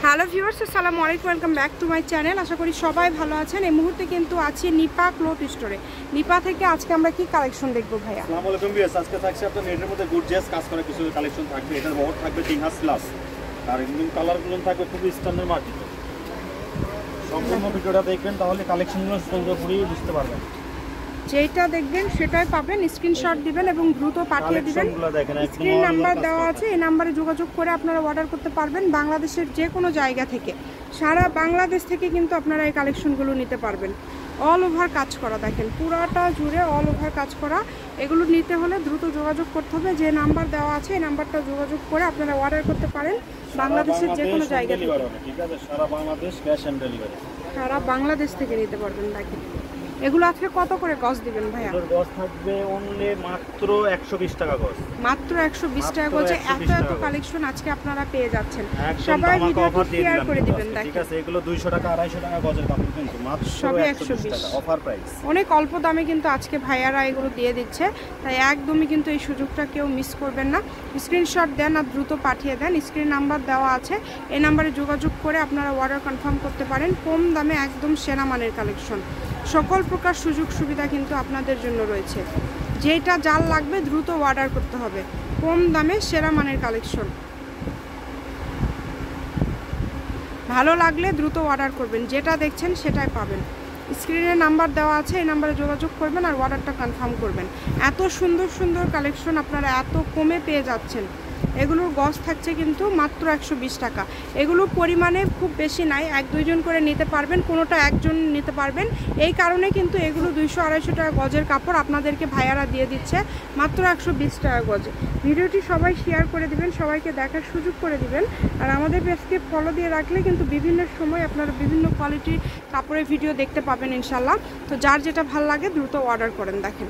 Hello viewers, আসসালামু আলাইকুম, welcome back to my channel. আশা করি সবাই ভালো আছেন। এই মুহূর্তে কিন্তু আছি নিপা ক্লথ স্টোরে। নিপা থেকে আজকে আমরা কি কালেকশন দেখব ভাইয়া? আসসালামু আলাইকুম ভিউয়ার্স, আজকে থাকছে আপনার নেটের মধ্যে গর্জিয়াস কাজ করা কিছু কালেকশন থাকবে। এটার বহর থাকবে 3 হাত প্লাস, আর একদম কালারগুলো থাকবে খুবই স্ট্যান্ডার্ড মার্কেটে। সম্পূর্ণ ভিডিওটা দেখবেন, তাহলে কালেকশনগুলো পুরোপুরি বুঝতে পারবেন। যেটা দেখবেন সেটাই পাবেন, স্ক্রিনশট দিবেন এবং দ্রুত পাঠিয়ে দিবেন। স্ক্রিন নাম্বার দেওয়া আছে, এই নাম্বারে যোগাযোগ করে আপনারা অর্ডার করতে পারবেন বাংলাদেশের যে কোনো জায়গা থেকে। সারা বাংলাদেশ থেকে কিন্তু আপনারা এই কালেকশনগুলো নিতে পারবেন। অল ওভার কাজ করা, দেখেন পুরাটা জুড়ে অল ওভার কাজ করা। এগুলো নিতে হলে দ্রুত যোগাযোগ করতে হবে। যে নাম্বার দেওয়া আছে এই নাম্বারটা যোগাযোগ করে আপনারা অর্ডার করতে পারেন বাংলাদেশের যে কোনো জায়গা থেকে। ঠিক আছে, সারা বাংলাদেশ ক্যাশ অন ডেলিভারি, সারা বাংলাদেশ থেকে নিতে পারবেন। দেখেন এগুলো আজকে কত করে গজ দিবেন ভাইয়া? গজ থাকবে অনলি মাত্র 120 টাকা গজ, মাত্র 120 টাকা গজে এত এত কালেকশন আজকে আপনারা পেয়ে যাচ্ছেন। সবাই ভিডিওটি শেয়ার করে দিবেন। দেখেন ঠিক আছে, এগুলো 200 টাকা 250 টাকা গজের কাপড়, কিন্তু মাত্র 120 টাকা অফার প্রাইস। অনেক অল্প দামে কিন্তু আজকে ভাইয়ারা এগুলো দিয়ে দিচ্ছে, তাই একদমই কিন্তু এই সুযোগটা কেউ মিস করবেন না। স্ক্রিনশট দেন আর দ্রুত পাঠিয়ে দেন। স্ক্রিন নাম্বার দেওয়া আছে, এই নাম্বারে যোগাযোগ করে আপনারা অর্ডার কনফার্ম করতে পারেন। কম দামে একদম সেরা মানের কালেকশন, সকল প্রকার সুযোগ সুবিধা কিন্তু আপনাদের জন্য রয়েছে। যেটা যার লাগবে দ্রুত অর্ডার করতে হবে। কম দামে সেরা মানের কালেকশন, ভালো লাগলে দ্রুত অর্ডার করবেন। যেটা দেখছেন সেটাই পাবেন। স্ক্রিনে নাম্বার দেওয়া আছে, এই নাম্বারে যোগাযোগ করবেন আর অর্ডারটা কনফার্ম করবেন। এত সুন্দর সুন্দর কালেকশন আপনারা এত কমে পেয়ে যাচ্ছেন। এগুলোর গজ থাকছে কিন্তু মাত্র 120 টাকা। এগুলো পরিমাণে খুব বেশি নাই, 1-2 জন করে নিতে পারবেন, কোনোটা একজন নিতে পারবেন। এই কারণে কিন্তু এগুলো 200-250 টাকা গজের কাপড় আপনাদেরকে ভাইয়ারা দিয়ে দিচ্ছে মাত্র 120 টাকা গজে। ভিডিওটি সবাই শেয়ার করে দিবেন, সবাইকে দেখার সুযোগ করে দিবেন। আর আমাদের পেজকে ফলো দিয়ে রাখলে কিন্তু বিভিন্ন সময় আপনারা বিভিন্ন কোয়ালিটির কাপড়ের ভিডিও দেখতে পাবেন ইনশাল্লাহ। তো যার যেটা ভালো লাগে দ্রুত অর্ডার করেন। দেখেন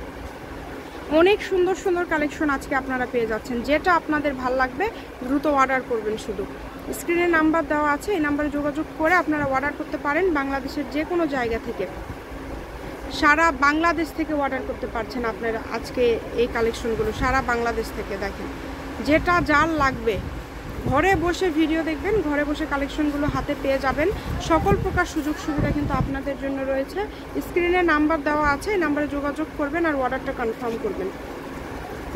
অনেক সুন্দর সুন্দর কালেকশন আজকে আপনারা পেয়ে যাচ্ছেন। যেটা আপনাদের ভাল লাগবে দ্রুত অর্ডার করবেন। শুধু স্ক্রিনে নাম্বার দেওয়া আছে, এই নাম্বারে যোগাযোগ করে আপনারা অর্ডার করতে পারেন বাংলাদেশের যে কোনো জায়গা থেকে। সারা বাংলাদেশ থেকে অর্ডার করতে পারছেন আপনারা আজকে এই কালেকশনগুলো, সারা বাংলাদেশ থেকে। দেখেন যেটা যার লাগবে ঘরে বসে ভিডিও দেখবেন, ঘরে বসে কালেকশনগুলো হাতে পেয়ে যাবেন। সকল প্রকার সুযোগ সুবিধা কিন্তু আপনাদের জন্য রয়েছে। স্ক্রিনে নাম্বার দেওয়া আছে, এই নাম্বারে যোগাযোগ করবেন আর অর্ডারটা কনফার্ম করবেন।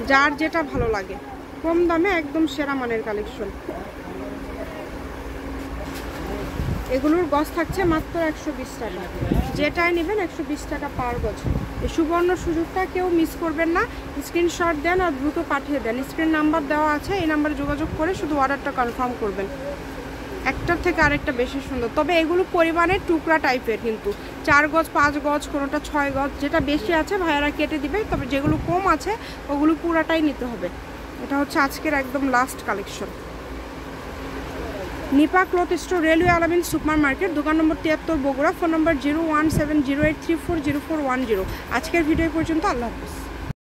যার যেটা ভালো লাগে, কম দামে একদম সেরা মানের কালেকশন। এগুলোর গজ থাকছে মাত্র 120 টাকা। যেটাই নেবেন 120 টাকা পার গজ। এই সুবর্ণ সুযোগটা কেউ মিস করবেন না। স্ক্রিনশট দেন আর দ্রুত পাঠিয়ে দেন। স্ক্রিন নাম্বার দেওয়া আছে, এই নাম্বারে যোগাযোগ করে শুধু অর্ডারটা কনফার্ম করবেন। একটার থেকে আরেকটা বেশি সুন্দর, তবে এগুলো পরিমাণে টুকরা টাইপের, কিন্তু 4 গজ 5 গজ, কোনোটা 6 গজ। যেটা বেশি আছে ভাইয়ারা কেটে দিবে, তবে যেগুলো কম আছে ওগুলো পুরাটাই নিতে হবে। এটা হচ্ছে আজকের একদম last collection. Nipa cloth store, railway Alamin super market, দোকান নম্বর 73, বগুড়া। ফোন নম্বর 01708340410। আজকের ভিডিও পর্যন্ত, আল্লাহ হাফিজ।